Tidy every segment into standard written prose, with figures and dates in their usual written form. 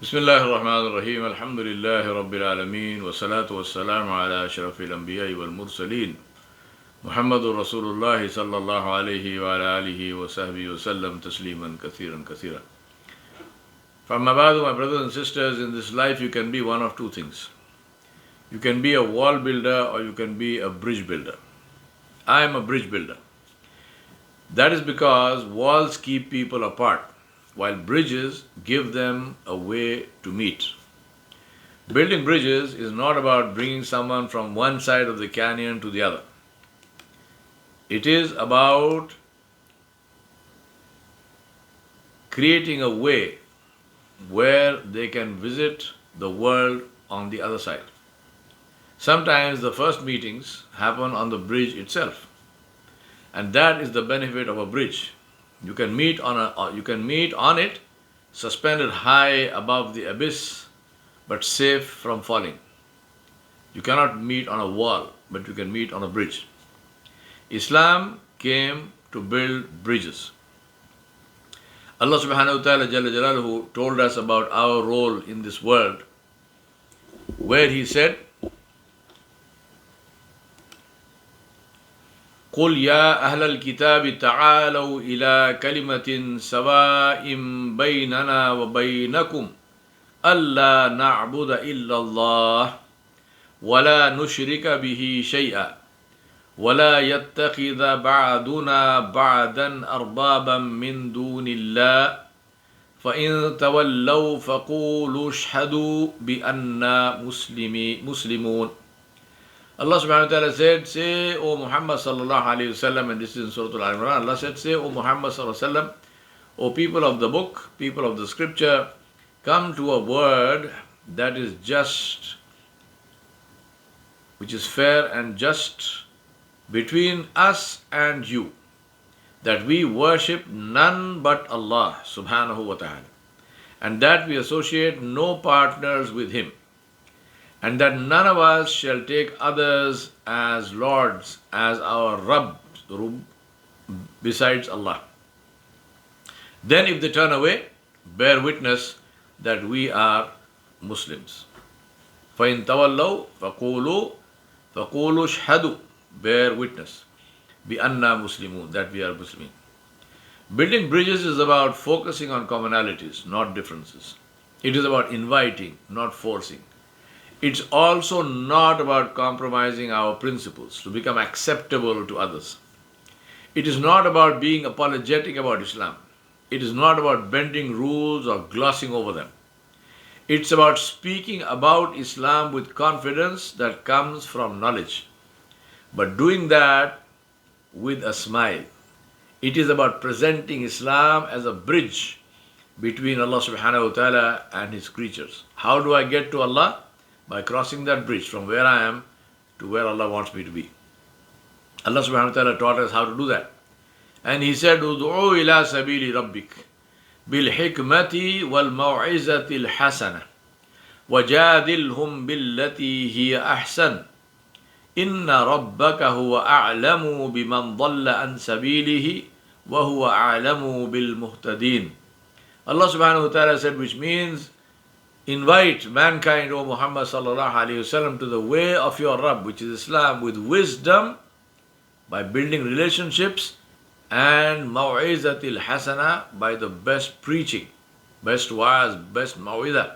Bismillahir Rahmanir Rahim. Alhamdulillahi Rabbil Alameen. Wa salatu wa salam ala ashrafil anbiya wal mursaleen. Muhammadur Rasulullah sallallahu alayhi wa ala alihi wa sahbihi wa sallam tasliman kathiran kathira. From Mabadu, my brothers and sisters, in this life you can be one of two things. You can be a wall builder or you can be a bridge builder. I am a bridge builder. That is because walls keep people apart, while bridges give them a way to meet. Building bridges is not about bringing someone from one side of the canyon to the other. It is about creating a way where they can visit the world on the other side. Sometimes the first meetings happen on the bridge itself, and that is the benefit of a bridge. You can meet on it, suspended high above the abyss, but safe from falling. You cannot meet on a wall, but you can meet on a bridge. Islam came to build bridges. Allah subhanahu wa ta'ala Jalla Jalaluhu told us about our role in this world, where He said, قل يا أهل الكتاب تعالوا إلى كلمة سواء بيننا وبينكم ألا نعبد إلا الله ولا نشرك به شيئا ولا يتخذ بعضنا بعضا أربابا من دون الله فإن تولوا فقولوا اشهدوا بأننا مسلمون. Allah subhanahu wa ta'ala said, say, O Muhammad sallallahu alayhi wa sallam, and this is in Surah Al-Imran, Allah said, say, O Muhammad sallallahu alayhi wa sallam, O people of the book, people of the scripture, come to a word that is just, which is fair and just between us and you, that we worship none but Allah subhanahu wa ta'ala, and that we associate no partners with Him, and that none of us shall take others as lords, as our Rabb, besides Allah. Then if they turn away, bear witness that we are Muslims. فَإِن تَوَلَّوْا فَقُولُوا اشْهَدُوا, bear witness, بِأَنَّا مُسْلِمُونَ, that we are Muslims. Building bridges is about focusing on commonalities, not differences. It is about inviting, not forcing. It's also not about compromising our principles to become acceptable to others. It is not about being apologetic about Islam. It is not about bending rules or glossing over them. It's about speaking about Islam with confidence that comes from knowledge, but doing that with a smile. It is about presenting Islam as a bridge between Allah subhanahu wa ta'ala and His creatures. How do I get to Allah? By crossing that bridge from where I am to where Allah wants me to be. Allah subhanahu wa ta'ala taught us how to do that. And He said, Udu'u ila sabili rabbik bil hikmati wal maw'izatil hasana wajadilhum billati hiya ahsan inna rabbaka huwa a'lamu biman dhalla an sabilihi wa huwa a'lamu bil muhtadin. Allah subhanahu wa ta'ala said, which means, invite mankind, O Muhammad sallallahu alayhi wasallam, to the way of your Rabb, which is Islam, with wisdom, by building relationships, and maw'izatil hasana, by the best preaching, best wa'az, best maw'iza.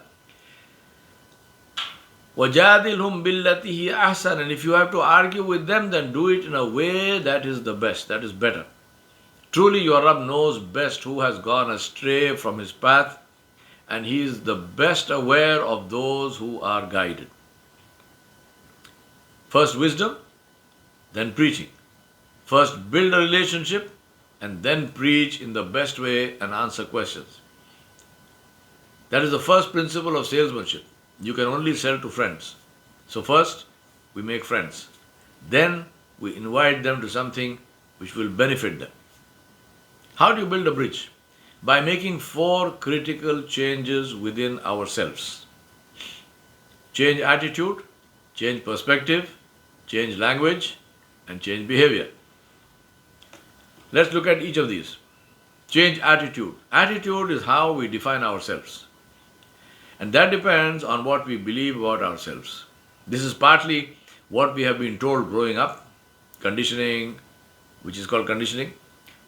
وَجَادِلْهُمْ بِالَّتِي هِيَ أَحْسَنُ, and if you have to argue with them, then do it in a way that is the best, that is better. Truly your Rabb knows best who has gone astray from his path, and He is the best aware of those who are guided. First wisdom, then preaching. First build a relationship, and then preach in the best way and answer questions. That is the first principle of salesmanship. You can only sell to friends. So first, we make friends. Then we invite them to something which will benefit them. How do you build a bridge? By making 4 critical changes within ourselves. Change attitude, change perspective, change language, and change behavior. Let's look at each of these. Change attitude. Attitude is how we define ourselves. And that depends on what we believe about ourselves. This is partly what we have been told growing up, conditioning, which is called conditioning.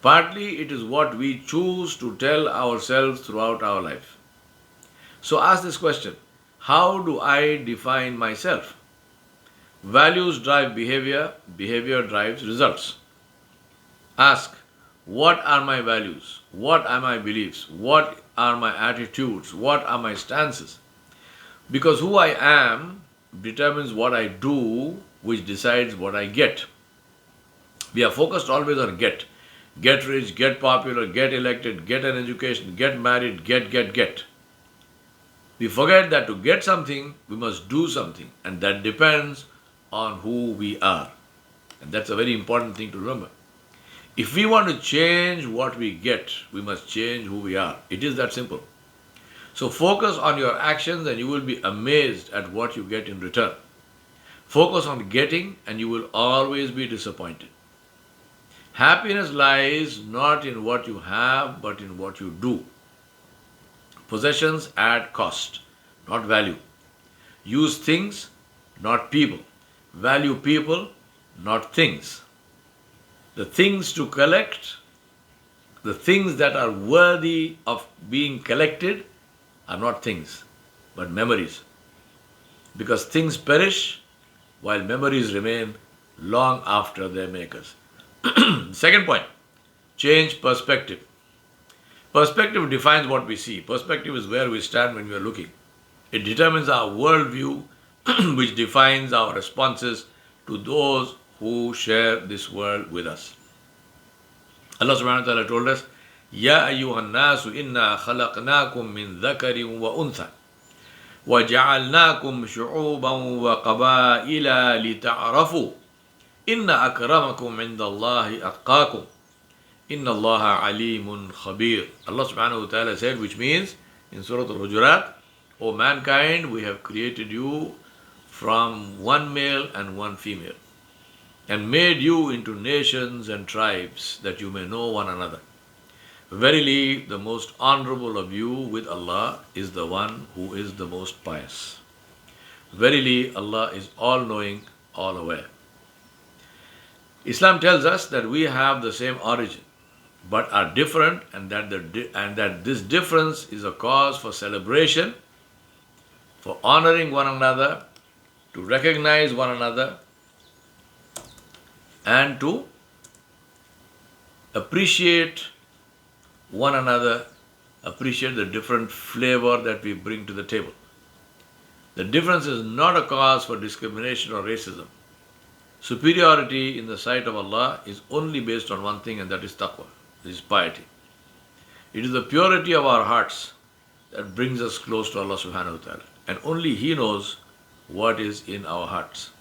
Partly it is what we choose to tell ourselves throughout our life. So ask this question: how do I define myself? Values drive behavior, behavior drives results. Ask, what are my values? What are my beliefs? What are my attitudes? What are my stances? Because who I am determines what I do, which decides what I get. We are focused always on get. Get rich, get popular, get elected, get an education, get married, get. We forget that to get something, we must do something, and that depends on who we are. And that's a very important thing to remember. If we want to change what we get, we must change who we are. It is that simple. So focus on your actions and you will be amazed at what you get in return. Focus on getting and you will always be disappointed. Happiness lies not in what you have, but in what you do. Possessions add cost, not value. Use things, not people. Value people, not things. The things to collect, the things that are worthy of being collected are not things, but memories. Because things perish while memories remain long after their makers. Second point, change perspective. Perspective defines what we see. Perspective is where we stand when we are looking. It determines our worldview, which defines our responses to those who share this world with us. Allah subhanahu wa ta'ala told us, Ya ayyuhan nasu inna khalaqnakum min dhakarin wa untha wa ja'alnakum shu'uban wa qabaila lita'arafu inna akramakum indallahi atqakum inna allaha alimun khabir. Allah subhanahu wa ta'ala said, which means in Surah Al-Hujurat, O mankind, we have created you from one male and one female, and made you into nations and tribes that you may know one another. Verily, the most honorable of you with Allah is the one who is the most pious. Verily, Allah is all-knowing, all-aware. Islam tells us that we have the same origin, but are different, and that this difference is a cause for celebration, for honoring one another, to recognize one another, and to appreciate one another, appreciate the different flavor that we bring to the table. The difference is not a cause for discrimination or racism. Superiority in the sight of Allah is only based on one thing, and that is taqwa, this is piety. It is the purity of our hearts that brings us close to Allah subhanahu wa ta'ala, and only He knows what is in our hearts.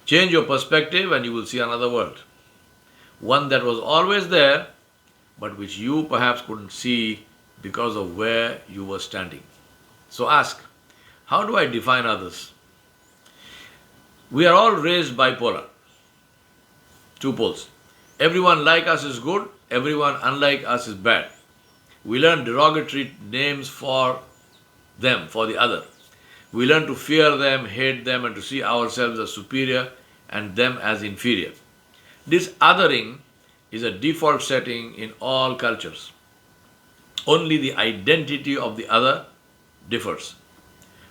Change your perspective and you will see another world. One that was always there, but which you perhaps couldn't see because of where you were standing. So ask, how do I define others? We are all raised bipolar. Two poles. Everyone like us is good, everyone unlike us is bad. We learn derogatory names for them, for the other. We learn to fear them, hate them, and to see ourselves as superior and them as inferior. This othering is a default setting in all cultures. Only the identity of the other differs.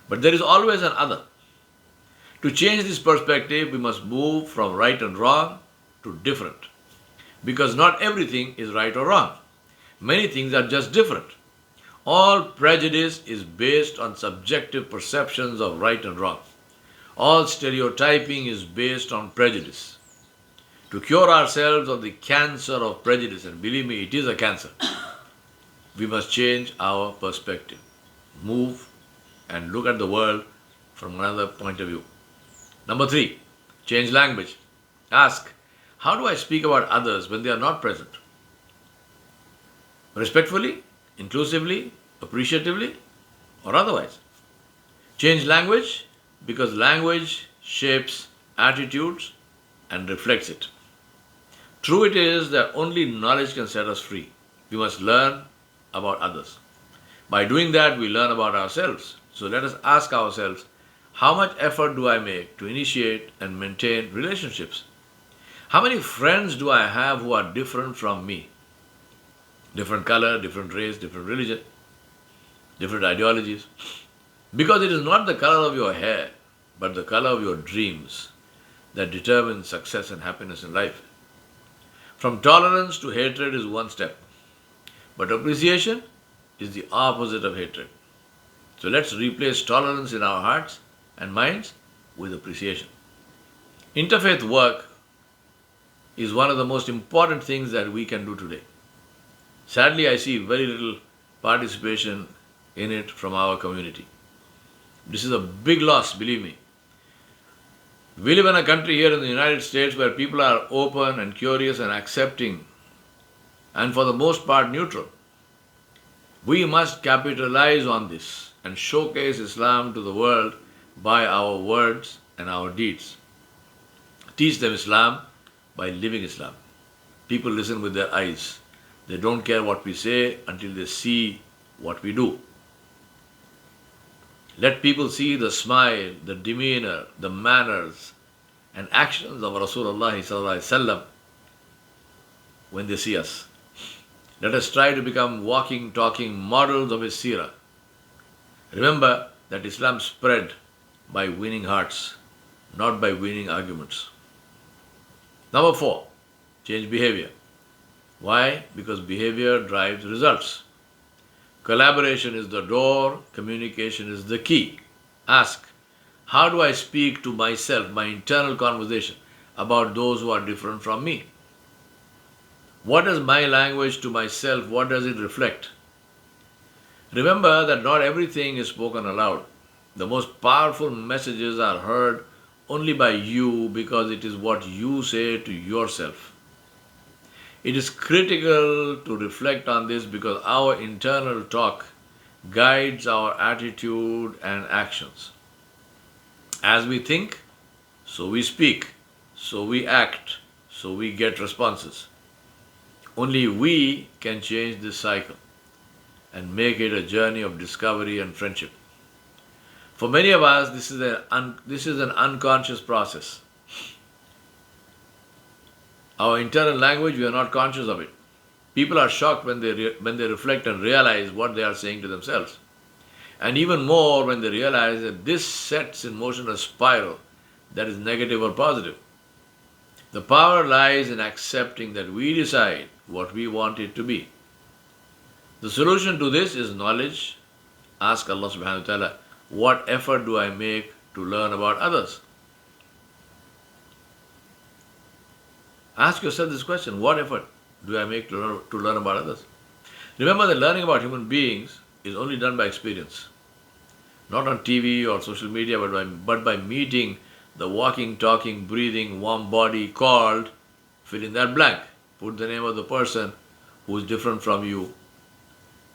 But there is always an other. To change this perspective, we must move from right and wrong to different. Because not everything is right or wrong. Many things are just different. All prejudice is based on subjective perceptions of right and wrong. All stereotyping is based on prejudice. To cure ourselves of the cancer of prejudice, and believe me, it is a cancer, we must change our perspective. Move and look at the world from another point of view. Number 3, change language. Ask, how do I speak about others when they are not present? Respectfully, inclusively, appreciatively, or otherwise. Change language because language shapes attitudes and reflects it. True it is that only knowledge can set us free. We must learn about others. By doing that, we learn about ourselves. So let us ask ourselves, how much effort do I make to initiate and maintain relationships? How many friends do I have who are different from me? Different color, different race, different religion, different ideologies. Because it is not the color of your hair, but the color of your dreams that determines success and happiness in life. From tolerance to hatred is one step, but appreciation is the opposite of hatred. So let's replace tolerance in our hearts and minds with appreciation. Interfaith work is one of the most important things that we can do today. Sadly, I see very little participation in it from our community. This is a big loss, believe me. We live in a country here in the United States where people are open and curious and accepting and for the most part neutral. We must capitalize on this and showcase Islam to the world by our words and our deeds. Teach them Islam by living Islam. People listen with their eyes. They don't care what we say until they see what we do. Let people see the smile, the demeanor, the manners and actions of Rasulullah sallallahu alaihi wasallam when they see us. Let us try to become walking, talking models of his seerah. Remember that Islam spread by winning hearts, not by winning arguments. Number 4, change behavior. Why? Because behavior drives results. Collaboration is the door, communication is the key. Ask, how do I speak to myself, my internal conversation about those who are different from me? What is my language to myself? What does it reflect? Remember that not everything is spoken aloud. The most powerful messages are heard only by you because it is what you say to yourself. It is critical to reflect on this because our internal talk guides our attitude and actions. As we think, so we speak, so we act, so we get responses. Only we can change this cycle and make it a journey of discovery and friendship. For many of us, this is an unconscious process. Our internal language, we are not conscious of it. People are shocked when they reflect and realize what they are saying to themselves. And even more when they realize that this sets in motion a spiral that is negative or positive. The power lies in accepting that we decide what we want it to be. The solution to this is knowledge. Ask Allah subhanahu wa ta'ala, what effort do I make to learn about others? Ask yourself this question, what effort do I make to learn about others? Remember that learning about human beings is only done by experience. Not on TV or social media, but by meeting the walking, talking, breathing, warm body called, fill in that blank. Put the name of the person who is different from you.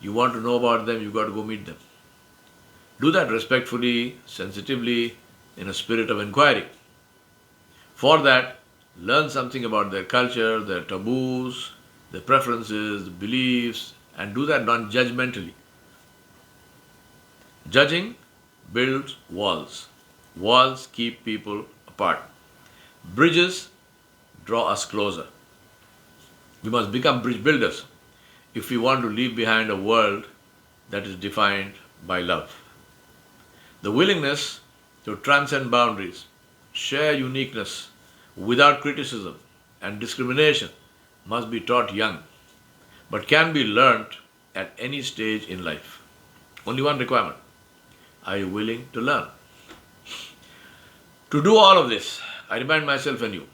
You want to know about them, you got to go meet them. Do that respectfully, sensitively, in a spirit of inquiry. For that, learn something about their culture, their taboos, their preferences, beliefs, and do that non-judgmentally. Judging builds walls. Walls keep people apart. Bridges draw us closer. We must become bridge builders if we want to leave behind a world that is defined by love. The willingness to transcend boundaries, share uniqueness without criticism and discrimination must be taught young, but can be learnt at any stage in life. Only one requirement. Are you willing to learn? To do all of this, I remind myself and you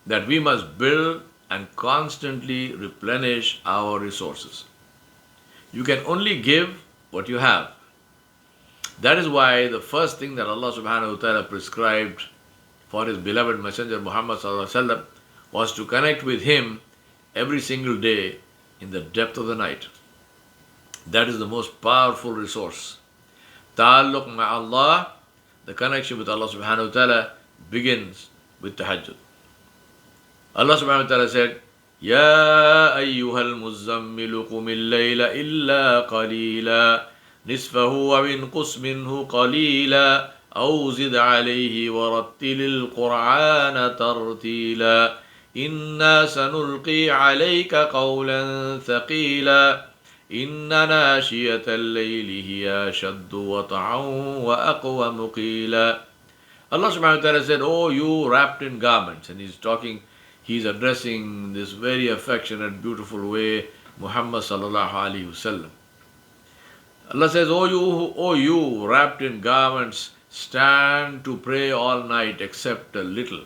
that we must build and constantly replenish our resources. You can only give what you have. That is why the first thing that Allah subhanahu wa ta'ala prescribed for His beloved Messenger Muhammad sallallahu alaihi wasallam was to connect with Him every single day in the depth of the night. That is the most powerful resource. Ta'alluq ma'allah, the connection with Allah subhanahu wa ta'ala, begins with tahajjud. Allah subhanahu wa ta'ala said, Ya ayyuhal muzammilu qumil layla illa qalila نصفه أو انقص منه قليلا أو زد عليه ورتل القرآن ترتيلا إنا سنلقي عليك قولا ثقيلا إن ناشية الليل هي أشد وطعا وأقوم قيلا. Allah subhanahu wa ta'ala said, "Oh, you wrapped in garments," and he's addressing this very affectionate, beautiful way Muhammad sallallahu alaihi wasallam. Allah says, oh you wrapped in garments, stand to pray all night except a little,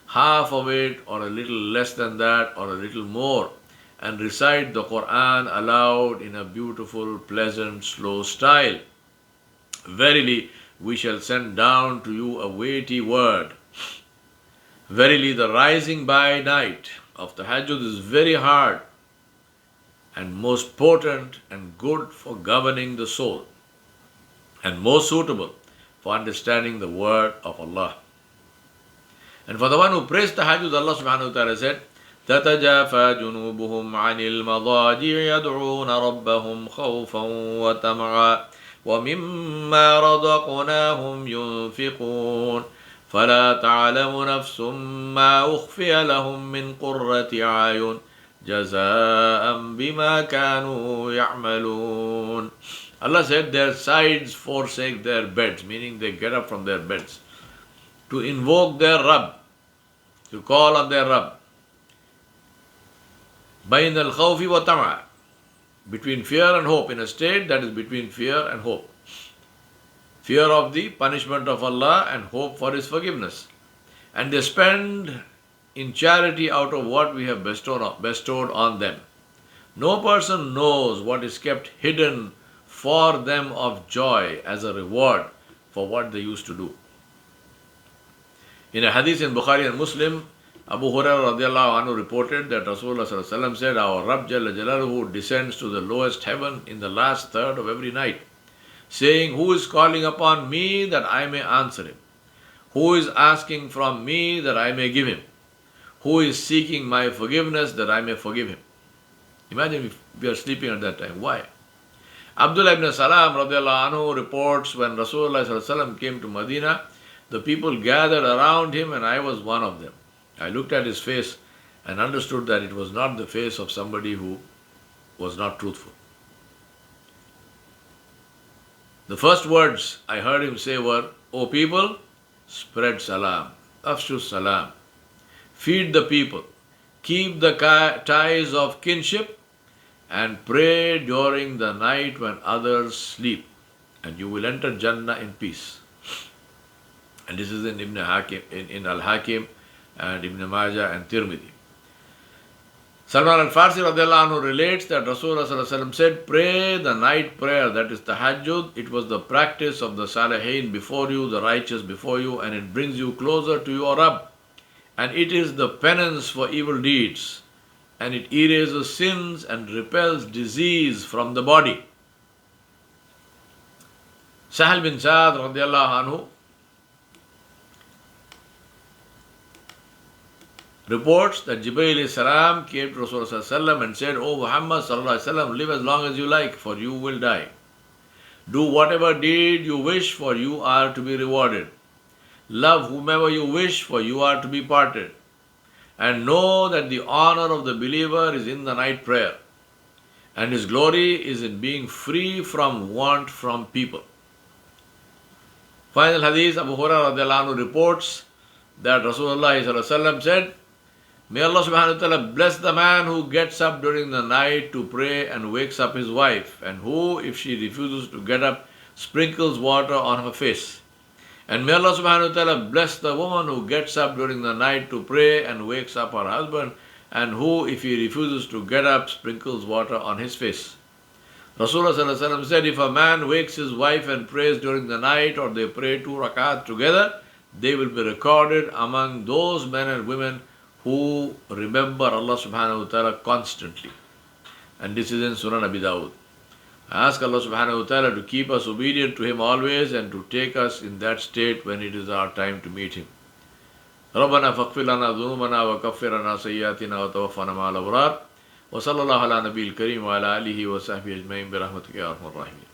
half of it or a little less than that or a little more, and recite the Quran aloud in a beautiful, pleasant, slow style. Verily, we shall send down to you a weighty word. Verily, the rising by night of the tahajjud is very hard and most potent and good for governing the soul, and most suitable for understanding the word of Allah. And for the one who prays tahajjud, Allah subhanahu wa ta'ala said, تَتَجَافَى جُنُوبُهُمْ عَنِ الْمَضَاجِعِ يَدْعُونَ رَبَّهُمْ خَوْفًا وَطَمَعًا وَمِمَّا رَزَقْنَاهُمْ يُنْفِقُونَ فَلَا تَعْلَمُ نَفْسٌ مَّا أُخْفِيَ لَهُم مِّن قُرَّةِ أَعْيُنٍ جَزَاءً بِمَا كَانُوا يَعْمَلُونَ. Allah said their sides forsake their beds, meaning they get up from their beds to invoke their Rabb, to call on their Rabb. بَيْنَ الْخَوْفِ وَالطَّمَعِ, between fear and hope, in a state that is between fear and hope. Fear of the punishment of Allah and hope for His forgiveness. And they spend in charity out of what we have bestowed on them. No person knows what is kept hidden for them of joy as a reward for what they used to do. In a hadith in Bukhari and Muslim, Abu Hurairah radiallahu anhu reported that Rasulullah sallallahu alaihi wasallam said, "Our Rabb Jalla Jalaluhu descends to the lowest heaven in the last third of every night, saying, who is calling upon me that I may answer him? Who is asking from me that I may give him? Who is seeking my forgiveness that I may forgive him?" Imagine if we are sleeping at that time. Why? Abdullah ibn Salam radiallahu anhu reports, when Rasulullah sallallahu alaihi wasallam came to Medina, the people gathered around him and I was one of them. I looked at his face and understood that it was not the face of somebody who was not truthful. The first words I heard him say were, "O people, spread salam, afshu salam, feed the people, keep the ties of kinship, and pray during the night when others sleep, and you will enter Jannah in peace." And this is in Ibn Hakim, in Al-Hakim and Ibn Majah and Tirmidhi. Salman al-Farsi radiallahu anhu relates that Rasulullah sallallahu alaihi wasallam said, "Pray the night prayer, that is tahajjud. It was the practice of the Salihin before you, the righteous before you, and it brings you closer to your Rabb. And it is the penance for evil deeds, and it erases sins and repels disease from the body." Sahal bin Sa'ad radiallahu anhu reports that Jibreel alayhi salam came to Rasulullah sallallahu alaihi wasallam and said, "O Muhammad sallallahu alaihi wasallam, live as long as you like, for you will die. Do whatever deed you wish, for you are to be rewarded. Love whomever you wish, for you are to be parted. And know that the honor of the believer is in the night prayer, and his glory is in being free from want from people." Final hadith, Abu Hurairah radiallahu anhu reports that Rasulullah sallallahu alaihi wasallam said, "May Allah subhanahu wa ta'ala bless the man who gets up during the night to pray and wakes up his wife, and who, if she refuses to get up, sprinkles water on her face. And may Allah subhanahu wa ta'ala bless the woman who gets up during the night to pray and wakes up her husband, and who, if he refuses to get up, sprinkles water on his face." Rasulullah sallallahu alaihi wasallam said, if a man wakes his wife and prays during the night, or they pray 2 rakat together, they will be recorded among those men and women who remember Allah subhanahu wa ta'ala constantly. And this is in Sunan Abi Dawud. I ask Allah subhanahu wa ta'ala to keep us obedient to Him always, and to take us in that state when it is our time to meet Him. رَبَّنَا فَاغْفِرْ لَنَا ذُنُوبَنَا وَكَفِّرْ عَنَّا سَيِّئَاتِنَا وَتَوَفَّنَا مَعَ الْأَبْرَارِ وَصَلَّى اللَّهُ عَلَى نَبِيِّ الْكَرِيمِ وَعَلَى آلِهِ وَصَحْبِهِ أَجْمَعِينَ بِرَحْمَتِكَ يَا أَرْحَمَ الرَّاحِمِينَ.